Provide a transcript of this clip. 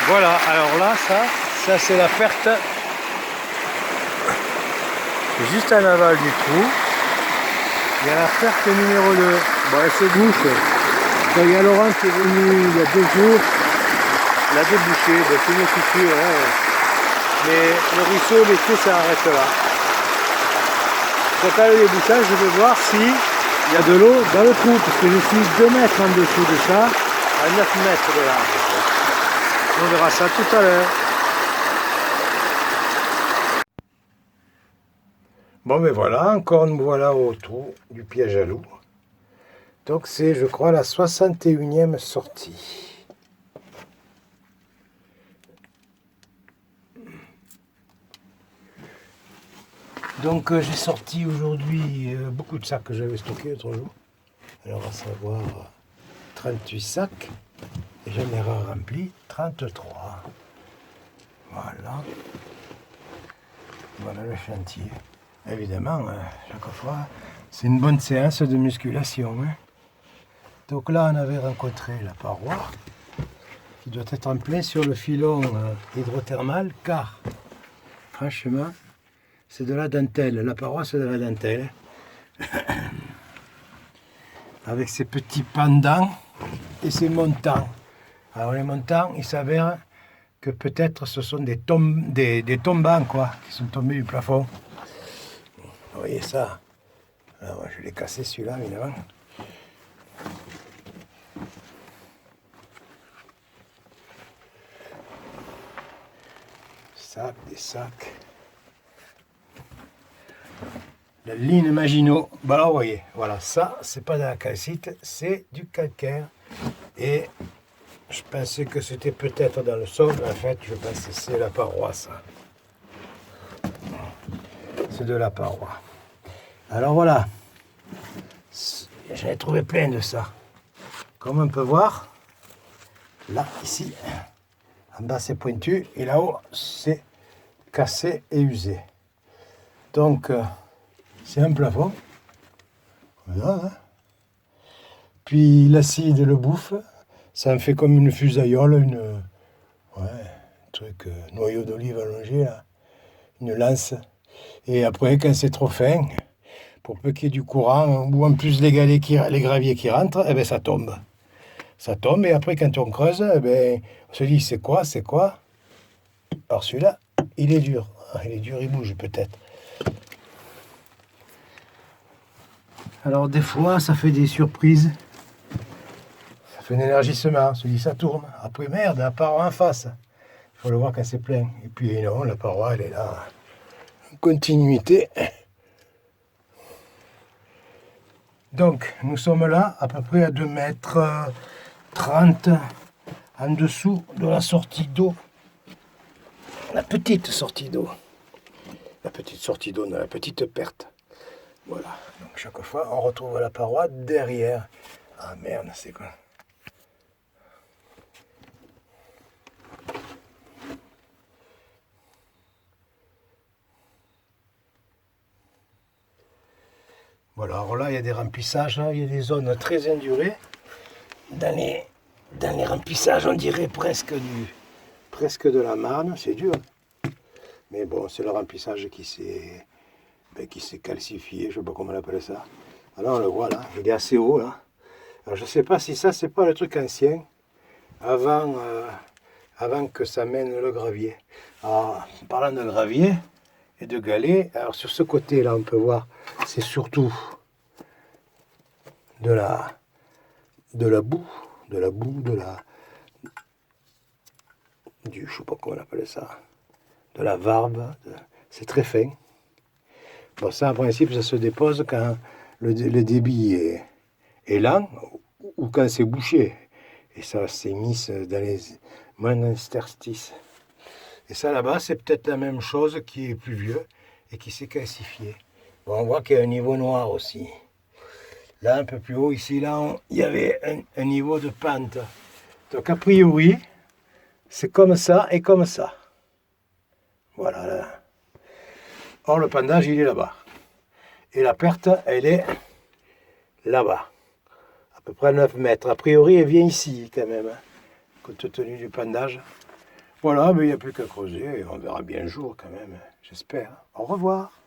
Voilà, alors là, ça c'est la perte juste en aval du trou. Il y a la perte numéro 2. Bon, elle se bouche. Quand il y a Laurent qui est venu il y a 2 jours, il a débouché, ben, c'est une fissure. Hein. Mais le ruisseau, l'été, ça arrête là. Donc à le débouchage, je vais voir si il y a de l'eau dans le trou, parce que je suis 2 mètres en dessous de ça, à 9 mètres de là. On verra ça tout à l'heure. Bon ben voilà, encore nous voilà au trou du piège à loup. Donc c'est, je crois, la 61e sortie. Donc j'ai sorti aujourd'hui beaucoup de sacs que j'avais stockés l'autre jour. Alors à savoir 38 sacs. Et j'en ai rempli 33. Voilà. Voilà le chantier. Évidemment, chaque fois, c'est une bonne séance de musculation. Hein. Donc là, on avait rencontré la paroi qui doit être en plein sur le filon hydrothermal, car, franchement, c'est de la dentelle. La paroi, c'est de la dentelle. Avec ses petits pendants et ses montants. Alors les montants, il s'avère que peut-être ce sont des tombants quoi, qui sont tombés du plafond. Vous voyez ça? Alors je l'ai cassé celui-là évidemment. Sacs, des sacs. La ligne Maginot. Bah alors vous voyez, voilà, ça c'est pas de la calcite, c'est du calcaire. Et je pensais que c'était peut-être dans le sol, mais en fait je pense que c'est la paroi ça. C'est de la paroi. Alors voilà, j'en ai trouvé plein de ça. Comme on peut voir, là, ici, en bas c'est pointu et là-haut c'est cassé et usé. Donc c'est un plafond. Voilà. Hein. Puis l'acide le bouffe, ça en fait comme une fusaillole, un truc, noyau d'olive allongé là, une lance. Et après quand c'est trop fin, pour peu qu'il y ait du courant, ou en plus les graviers qui rentrent, eh ben ça tombe. Ça tombe et après quand on creuse, eh ben, on se dit c'est quoi? Alors celui-là, il est dur. Il est dur, il bouge peut-être. Alors des fois, ça fait des surprises. Ça fait un élargissement. On se dit ça tourne. Après merde, la paroi en face. Il faut le voir quand c'est plein. Et puis non, la paroi, elle est là. En continuité. Donc, nous sommes là, à peu près à 2 mètres 30 en dessous de la sortie d'eau. La petite sortie d'eau. La petite sortie d'eau, la petite perte. Voilà. Donc, chaque fois, on retrouve la paroi derrière. Ah merde, c'est quoi? Voilà, alors là, il y a des remplissages, il y a des zones très endurées. Dans les remplissages, on dirait presque de la marne, c'est dur. Mais bon, c'est le remplissage qui s'est calcifié, je ne sais pas comment on appelle ça. Alors on le voit là, il est assez haut là. Alors je ne sais pas si ça, c'est pas le truc ancien, avant que ça mène le gravier. Alors, en parlant de gravier et de galets, alors sur ce côté là, on peut voir, c'est surtout de la boue, je sais pas comment on appelle ça, de la varbe, c'est très fin. Bon, ça en principe, ça se dépose quand le débit est lent ou quand c'est bouché. Et ça s'émisse dans les moindres interstices. Et ça là-bas, c'est peut-être la même chose qui est plus vieux et qui s'est calcifié. Bon, on voit qu'il y a un niveau noir aussi. Là, un peu plus haut, ici, là, il y avait un niveau de pente. Donc, a priori, c'est comme ça et comme ça. Voilà. Là. Or, le pendage, il est là-bas. Et la perte, elle est là-bas. À peu près 9 mètres. A priori, elle vient ici, quand même. Hein, compte tenu du pendage. Voilà, mais il n'y a plus qu'à creuser. On verra bien le jour quand même, j'espère. Au revoir.